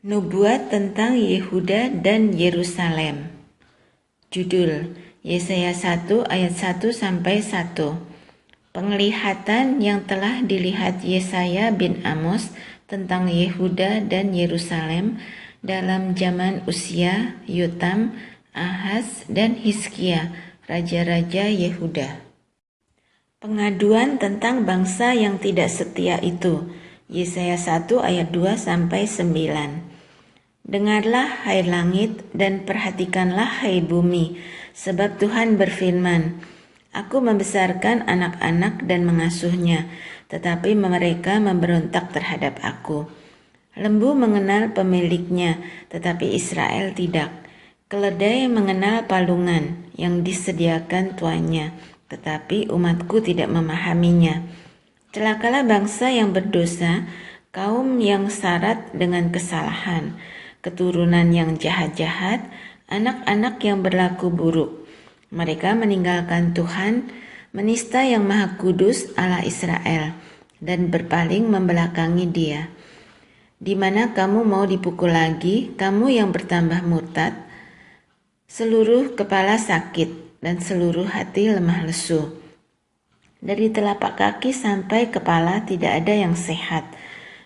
Nubuat tentang Yehuda dan Yerusalem. Judul Yesaya 1 ayat 1 sampai 1. Penglihatan yang telah dilihat Yesaya bin Amos tentang Yehuda dan Yerusalem dalam zaman Uzia, Yotam, Ahaz, dan Hizkia, raja-raja Yehuda. Pengaduan tentang bangsa yang tidak setia itu. Yesaya 1 ayat 2 sampai 9. Dengarlah hai langit dan perhatikanlah hai bumi, sebab Tuhan berfirman, Aku membesarkan anak-anak dan mengasuhnya, tetapi mereka memberontak terhadap aku. Lembu mengenal pemiliknya, tetapi Israel tidak. Keledai mengenal palungan yang disediakan tuannya, tetapi umatku tidak memahaminya. Celakalah bangsa yang berdosa, kaum yang syarat dengan kesalahan, keturunan yang jahat-jahat, anak-anak yang berlaku buruk. Mereka meninggalkan Tuhan, menista yang Maha Kudus Allah Israel, dan berpaling membelakangi Dia. Di mana kamu mau dipukul lagi, kamu yang bertambah murtad, seluruh kepala sakit dan seluruh hati lemah lesu. Dari telapak kaki sampai kepala tidak ada yang sehat,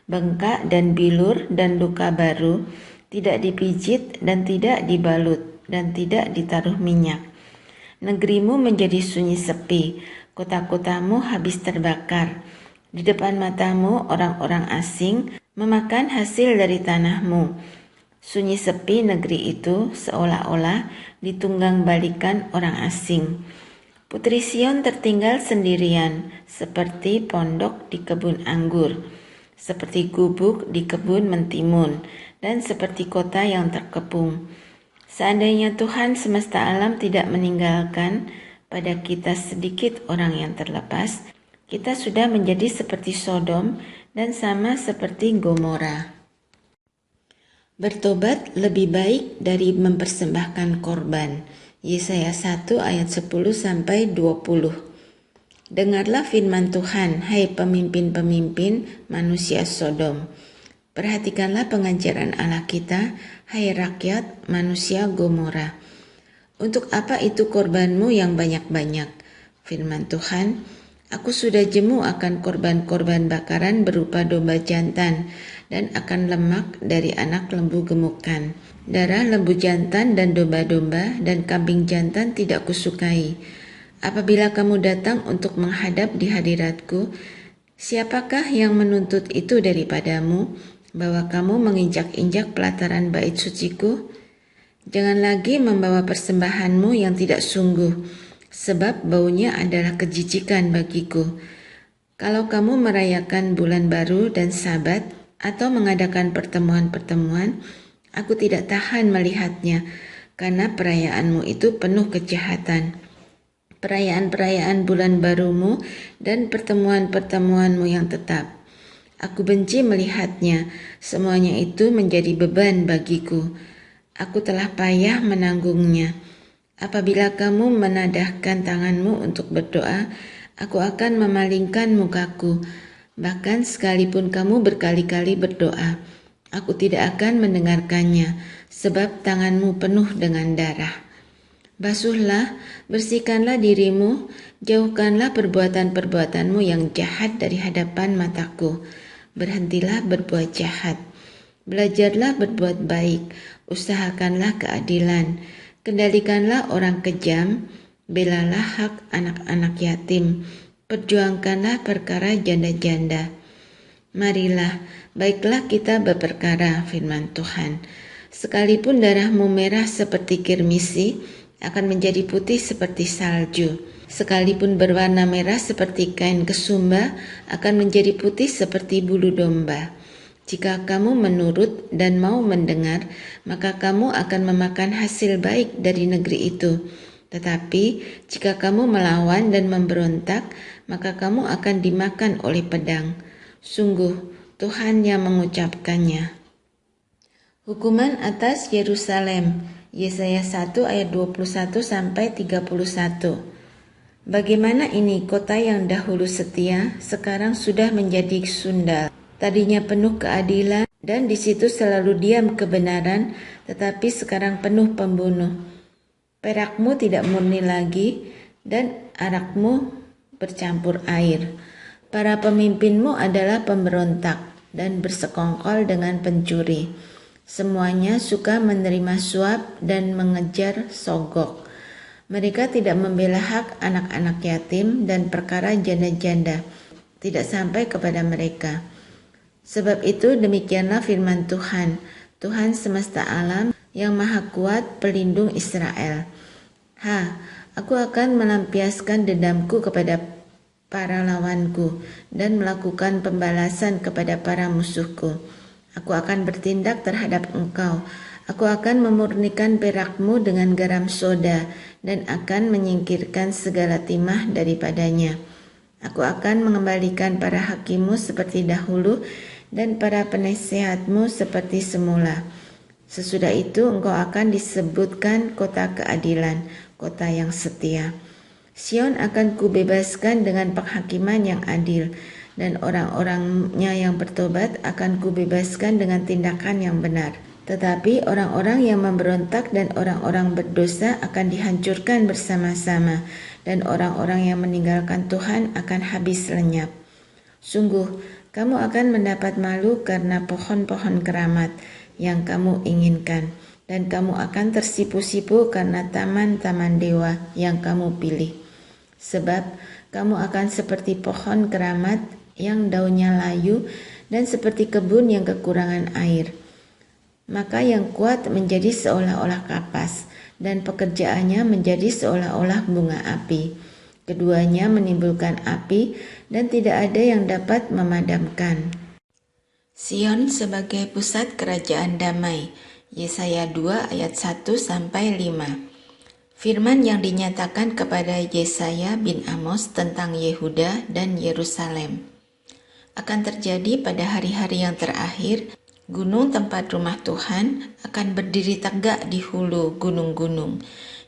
bengkak dan bilur dan luka baru, tidak dipijit dan tidak dibalut dan tidak ditaruh minyak. Negerimu menjadi sunyi sepi, kota-kotamu habis terbakar. Di depan matamu orang-orang asing memakan hasil dari tanahmu. Sunyi sepi negeri itu seolah-olah ditunggang balikan orang asing. Putri Sion tertinggal sendirian, seperti pondok di kebun anggur, seperti gubuk di kebun mentimun, dan seperti kota yang terkepung. Seandainya Tuhan semesta alam tidak meninggalkan pada kita sedikit orang yang terlepas, kita sudah menjadi seperti Sodom dan sama seperti Gomora. Bertobat lebih baik dari mempersembahkan korban. Yesaya 1 ayat 10 sampai 20. Dengarlah firman Tuhan, hai pemimpin-pemimpin manusia Sodom. Perhatikanlah pengajaran Allah kita, hai rakyat manusia Gomora. Untuk apa itu korbanmu yang banyak-banyak? Firman Tuhan, Aku sudah jemu akan korban-korban bakaran berupa domba jantan dan akan lemak dari anak lembu gemukan. Darah lembu jantan dan domba-domba dan kambing jantan tidak kusukai. Apabila kamu datang untuk menghadap di hadiratku, siapakah yang menuntut itu daripadamu, bahwa kamu menginjak-injak pelataran bait suciku? Jangan lagi membawa persembahanmu yang tidak sungguh, sebab baunya adalah kejijikan bagiku. Kalau kamu merayakan bulan baru dan Sabat, atau mengadakan pertemuan-pertemuan, aku tidak tahan melihatnya, karena perayaanmu itu penuh kejahatan. Perayaan-perayaan bulan barumu dan pertemuan-pertemuanmu yang tetap. Aku benci melihatnya, semuanya itu menjadi beban bagiku. Aku telah payah menanggungnya. Apabila kamu menadahkan tanganmu untuk berdoa, aku akan memalingkan mukaku. Bahkan sekalipun kamu berkali-kali berdoa, aku tidak akan mendengarkannya, sebab tanganmu penuh dengan darah. Basuhlah, bersihkanlah dirimu, jauhkanlah perbuatan-perbuatanmu yang jahat dari hadapan mataku. Berhentilah berbuat jahat. Belajarlah berbuat baik, usahakanlah keadilan. Kendalikanlah orang kejam, belalah hak anak-anak yatim, perjuangkanlah perkara janda-janda. Marilah, baiklah kita berperkara, firman Tuhan. Sekalipun darahmu merah seperti kirmisi, akan menjadi putih seperti salju. Sekalipun berwarna merah seperti kain kesumba, akan menjadi putih seperti bulu domba. Jika kamu menurut dan mau mendengar, maka kamu akan memakan hasil baik dari negeri itu. Tetapi jika kamu melawan dan memberontak, maka kamu akan dimakan oleh pedang. Sungguh, Tuhan yang mengucapkannya. Hukuman atas Yerusalem. Yesaya 1 ayat 21 sampai 31. Bagaimana ini kota yang dahulu setia, sekarang sudah menjadi sundal. Tadinya penuh keadilan, Dan di situ selalu diam kebenaran, tetapi sekarang penuh pembunuh. Perakmu tidak murni lagi, dan arakmu bercampur air. Para pemimpinmu adalah pemberontak dan bersekongkol dengan pencuri. Semuanya suka menerima suap dan mengejar sogok. Mereka tidak membela hak anak-anak yatim dan perkara janda-janda, tidak sampai kepada mereka. Sebab itu demikianlah firman Tuhan, Tuhan semesta alam yang maha kuat, pelindung Israel. Aku akan melampiaskan dendamku kepada para lawanku dan melakukan pembalasan kepada para musuhku. Aku akan bertindak terhadap engkau. Aku akan memurnikan perakmu dengan garam soda dan akan menyingkirkan segala timah daripadanya. Aku akan mengembalikan para hakimmu seperti dahulu dan para penasehatmu seperti semula. Sesudah itu engkau akan disebutkan kota keadilan, kota yang setia. Sion akan kubebaskan dengan penghakiman yang adil, dan orang-orangnya yang bertobat akan kubebaskan dengan tindakan yang benar. Tetapi orang-orang yang memberontak dan orang-orang berdosa akan dihancurkan bersama-sama, dan orang-orang yang meninggalkan Tuhan akan habis lenyap. Sungguh, kamu akan mendapat malu karena pohon-pohon keramat yang kamu inginkan, dan kamu akan tersipu-sipu karena taman-taman dewa yang kamu pilih. Sebab kamu akan seperti pohon keramat yang daunnya layu dan seperti kebun yang kekurangan air. Maka yang kuat menjadi seolah-olah kapas, dan pekerjaannya menjadi seolah-olah bunga api. Keduanya menimbulkan api, dan tidak ada yang dapat memadamkan. Sion sebagai pusat kerajaan damai. Yesaya 2 ayat 1-5. Firman yang dinyatakan kepada Yesaya bin Amos tentang Yehuda dan Yerusalem. Akan terjadi pada hari-hari yang terakhir, gunung tempat rumah Tuhan akan berdiri tegak di hulu gunung-gunung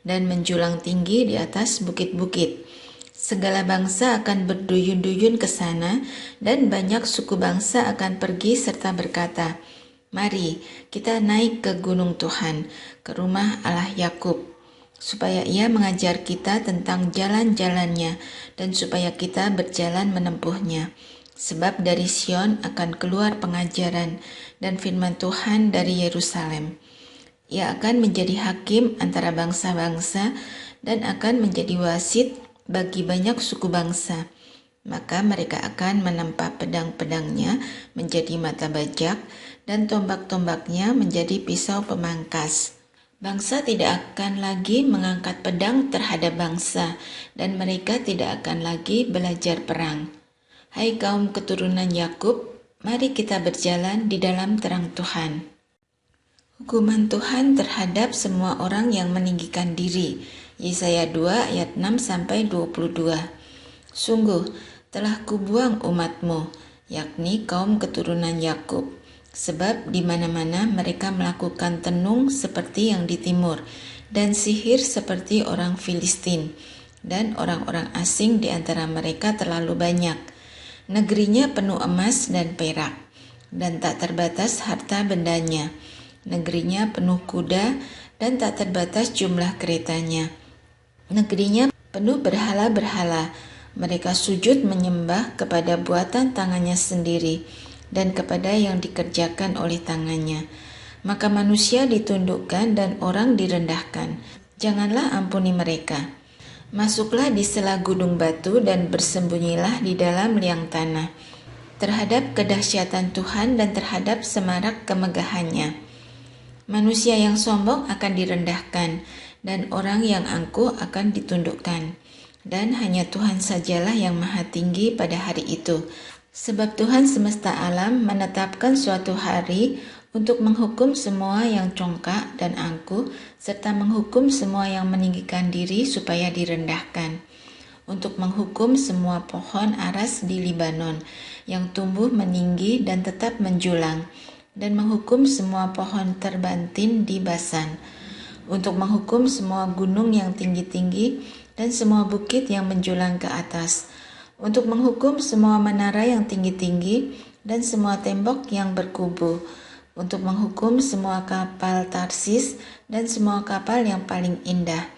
dan menjulang tinggi di atas bukit-bukit. Segala bangsa akan berduyun-duyun ke sana, dan banyak suku bangsa akan pergi serta berkata, "Mari kita naik ke gunung Tuhan, ke rumah Allah Yakub, supaya Ia mengajar kita tentang jalan-jalannya, dan supaya kita berjalan menempuhnya. Sebab dari Sion akan keluar pengajaran dan firman Tuhan dari Yerusalem. Ia akan menjadi hakim antara bangsa-bangsa dan akan menjadi wasit bagi banyak suku bangsa. Maka mereka akan menempa pedang-pedangnya menjadi mata bajak dan tombak-tombaknya menjadi pisau pemangkas. Bangsa tidak akan lagi mengangkat pedang terhadap bangsa, dan mereka tidak akan lagi belajar perang. Hai kaum keturunan Yakub, mari kita berjalan di dalam terang Tuhan." Hukuman Tuhan terhadap semua orang yang meninggikan diri. Yesaya 2 ayat 6-22. Sungguh, telah kubuang umatmu, yakni kaum keturunan Yakub, sebab di mana-mana mereka melakukan tenung seperti yang di timur, dan sihir seperti orang Filistin, dan orang-orang asing di antara mereka terlalu banyak. Negerinya penuh emas dan perak, dan tak terbatas harta bendanya. Negerinya penuh kuda, dan tak terbatas jumlah keretanya. Negerinya penuh berhala-berhala. Mereka sujud menyembah kepada buatan tangannya sendiri, dan kepada yang dikerjakan oleh tangannya. Maka manusia ditundukkan dan orang direndahkan. Janganlah ampuni mereka. Masuklah di sela gunung batu dan bersembunyilah di dalam liang tanah, terhadap kedahsyatan Tuhan dan terhadap semarak kemegahannya. Manusia yang sombong akan direndahkan, dan orang yang angkuh akan ditundukkan. Dan hanya Tuhan sajalah yang maha tinggi pada hari itu. Sebab Tuhan semesta alam menetapkan suatu hari untuk menghukum semua yang congkak dan angkuh, serta menghukum semua yang meninggikan diri supaya direndahkan, untuk menghukum semua pohon aras di Libanon yang tumbuh meninggi dan tetap menjulang, dan menghukum semua pohon terbantin di Basan, untuk menghukum semua gunung yang tinggi-tinggi dan semua bukit yang menjulang ke atas, untuk menghukum semua menara yang tinggi-tinggi dan semua tembok yang berkubu, untuk menghukum semua kapal Tarsis dan semua kapal yang paling indah.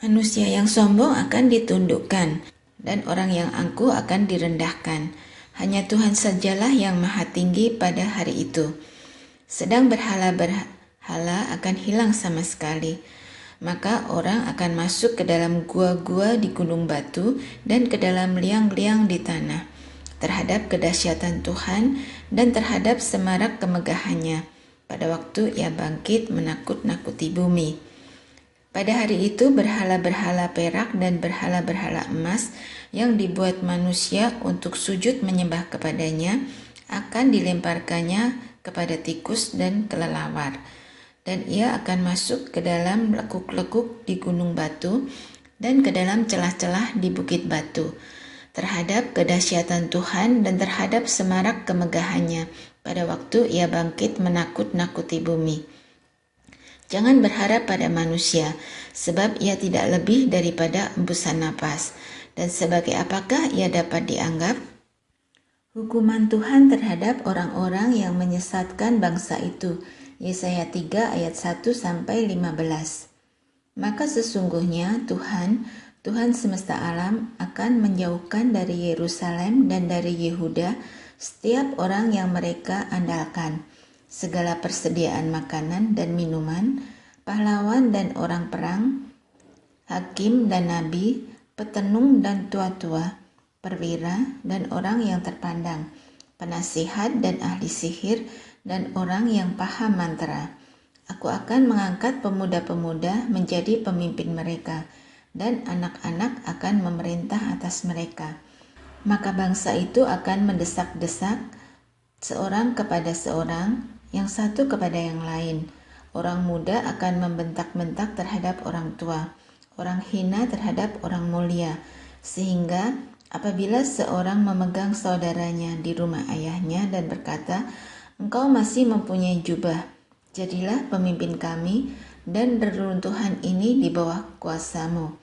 Manusia yang sombong akan ditundukkan, dan orang yang angkuh akan direndahkan. Hanya Tuhan sajalah yang maha tinggi pada hari itu. Sedang berhala-berhala akan hilang sama sekali. Maka orang akan masuk ke dalam gua-gua di gunung batu dan ke dalam liang-liang di tanah, terhadap kedahsyatan Tuhan dan terhadap semarak kemegahannya, pada waktu ia bangkit menakut-nakuti bumi. Pada hari itu berhala-berhala perak dan berhala-berhala emas yang dibuat manusia untuk sujud menyembah kepadanya akan dilemparkannya kepada tikus dan kelelawar. Dan ia akan masuk ke dalam lekuk-lekuk di gunung batu dan ke dalam celah-celah di bukit batu, terhadap kedahsyatan Tuhan dan terhadap semarak kemegahannya pada waktu ia bangkit menakut-nakuti bumi. Jangan berharap pada manusia, sebab ia tidak lebih daripada embusan napas. Dan sebagai apakah ia dapat dianggap? Hukuman Tuhan terhadap orang-orang yang menyesatkan bangsa itu. Yesaya 3 ayat 1-15. Maka sesungguhnya Tuhan semesta alam akan menjauhkan dari Yerusalem dan dari Yehuda setiap orang yang mereka andalkan, segala persediaan makanan dan minuman, pahlawan dan orang perang, hakim dan nabi, petenung dan tua-tua, perwira dan orang yang terpandang, penasihat dan ahli sihir dan orang yang paham mantra. Aku akan mengangkat pemuda-pemuda menjadi pemimpin mereka, dan anak-anak akan memerintah atas mereka. Maka bangsa itu akan mendesak-desak seorang kepada seorang, yang satu kepada yang lain. Orang muda akan membentak-bentak terhadap orang tua, orang hina terhadap orang mulia, sehingga apabila seorang memegang saudaranya di rumah ayahnya dan berkata, "Engkau masih mempunyai jubah, jadilah pemimpin kami, dan reruntuhan ini di bawah kuasamu."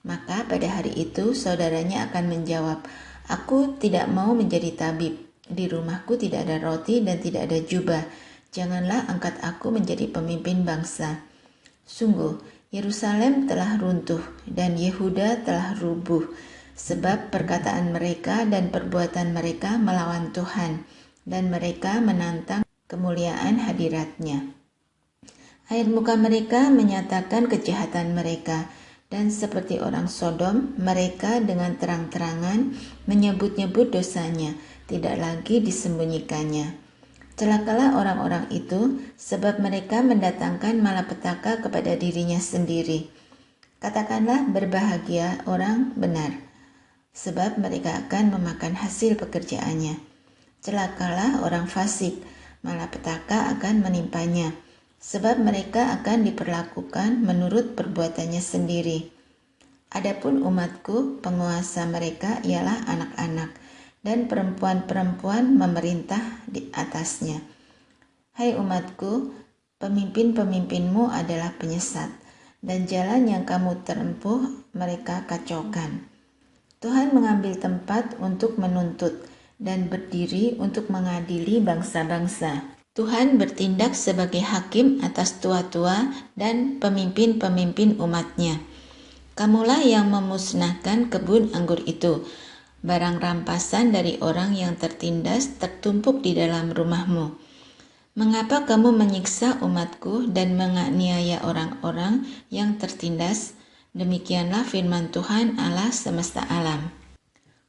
Maka pada hari itu saudaranya akan menjawab, "Aku tidak mau menjadi tabib. Di rumahku tidak ada roti dan tidak ada jubah. Janganlah angkat aku menjadi pemimpin bangsa." Sungguh, Yerusalem telah runtuh dan Yehuda telah rubuh, sebab perkataan mereka dan perbuatan mereka melawan Tuhan, dan mereka menantang kemuliaan hadirat-Nya. Air muka mereka menyatakan kejahatan mereka, dan seperti orang Sodom, mereka dengan terang-terangan menyebut-nyebut dosanya, tidak lagi disembunyikannya. Celakalah orang-orang itu, sebab mereka mendatangkan malapetaka kepada dirinya sendiri. Katakanlah berbahagia orang benar, sebab mereka akan memakan hasil pekerjaannya. Celakalah orang fasik, malapetaka akan menimpanya, sebab mereka akan diperlakukan menurut perbuatannya sendiri. Adapun umatku, penguasa mereka ialah anak-anak, dan perempuan-perempuan memerintah di atasnya. Hai umatku, pemimpin-pemimpinmu adalah penyesat, dan jalan yang kamu tempuh mereka kacaukan. Tuhan mengambil tempat untuk menuntut, dan berdiri untuk mengadili bangsa-bangsa. Tuhan bertindak sebagai hakim atas tua-tua dan pemimpin-pemimpin umat-Nya. Kamulah yang memusnahkan kebun anggur itu. Barang rampasan dari orang yang tertindas tertumpuk di dalam rumahmu. Mengapa kamu menyiksa umatku dan menganiaya orang-orang yang tertindas? Demikianlah firman Tuhan Allah semesta alam.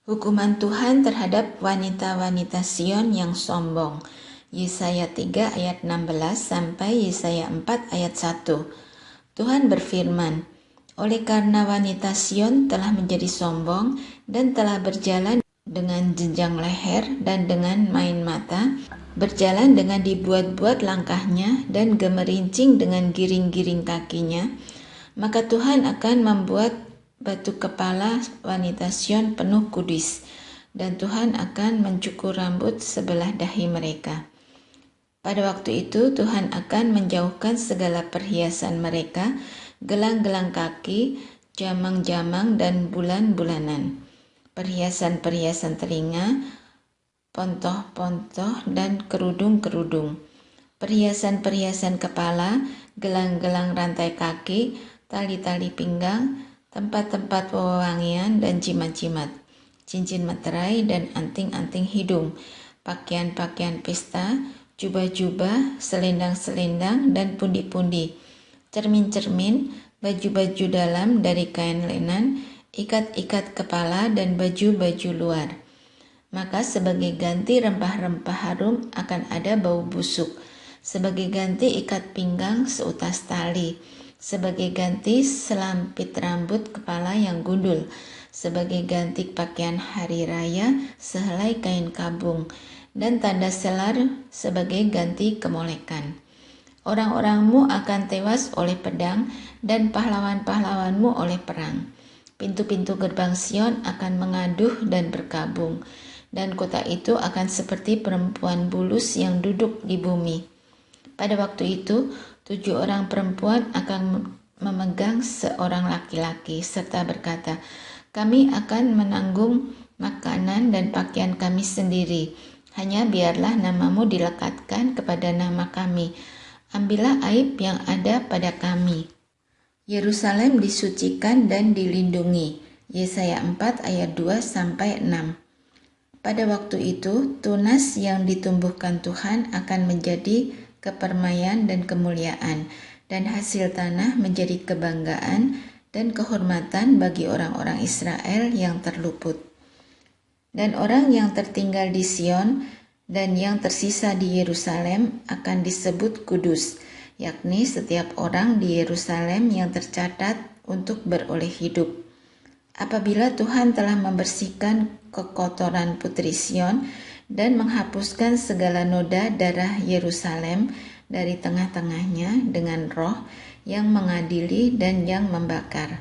Hukuman Tuhan terhadap wanita-wanita Sion yang sombong. Yesaya 3 ayat 16 sampai Yesaya 4 ayat 1. Tuhan berfirman, oleh karena wanita Sion telah menjadi sombong dan telah berjalan dengan jenjang leher dan dengan main mata, berjalan dengan dibuat-buat langkahnya dan gemerincing dengan giring-giring kakinya, maka Tuhan akan membuat batu kepala wanita Sion penuh kudis, dan Tuhan akan mencukur rambut sebelah dahi mereka. Pada waktu itu Tuhan akan menjauhkan segala perhiasan mereka, gelang-gelang kaki, jamang-jamang dan bulan-bulanan, perhiasan-perhiasan telinga, pontoh-pontoh, dan kerudung-kerudung, perhiasan-perhiasan kepala, gelang-gelang rantai kaki, tali-tali pinggang, tempat-tempat wewangian dan jimat-jimat, cincin materai dan anting-anting hidung, pakaian-pakaian pesta, jubah-jubah, selendang-selendang, dan pundi-pundi, cermin-cermin, baju-baju dalam dari kain lenan, ikat-ikat kepala, dan baju-baju luar. Maka sebagai ganti rempah-rempah harum akan ada bau busuk, sebagai ganti ikat pinggang seutas tali, sebagai ganti selampit rambut kepala yang gundul, sebagai ganti pakaian hari raya sehelai kain kabung, dan tanda selar sebagai ganti kemolekan. Orang-orangmu akan tewas oleh pedang dan pahlawan-pahlawanmu oleh perang. Pintu-pintu gerbang Sion akan mengaduh dan berkabung, dan kota itu akan seperti perempuan bulus yang duduk di bumi. Pada waktu itu, 7 orang perempuan akan memegang seorang laki-laki serta berkata, "Kami akan menanggung makanan dan pakaian kami sendiri. Hanya biarlah namamu dilekatkan kepada nama kami. Ambillah aib yang ada pada kami." Yerusalem disucikan dan dilindungi. Yesaya 4 ayat 2-6. Pada waktu itu, tunas yang ditumbuhkan Tuhan akan menjadi kepermaian dan kemuliaan, dan hasil tanah menjadi kebanggaan dan kehormatan bagi orang-orang Israel yang terluput. Dan orang yang tertinggal di Sion dan yang tersisa di Yerusalem akan disebut kudus, yakni setiap orang di Yerusalem yang tercatat untuk beroleh hidup. Apabila Tuhan telah membersihkan kekotoran putri Sion dan menghapuskan segala noda darah Yerusalem dari tengah-tengahnya dengan roh yang mengadili dan yang membakar,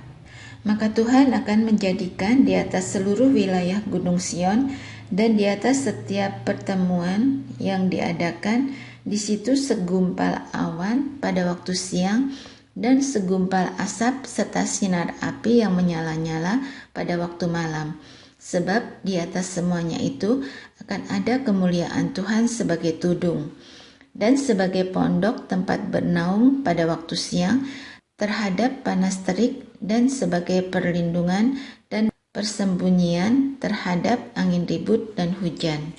maka Tuhan akan menjadikan di atas seluruh wilayah Gunung Sion dan di atas setiap pertemuan yang diadakan di situ segumpal awan pada waktu siang dan segumpal asap serta sinar api yang menyala-nyala pada waktu malam. Sebab di atas semuanya itu akan ada kemuliaan Tuhan sebagai tudung dan sebagai pondok tempat bernaung pada waktu siang terhadap panas terik dan sebagai perlindungan dan persembunyian terhadap angin ribut dan hujan.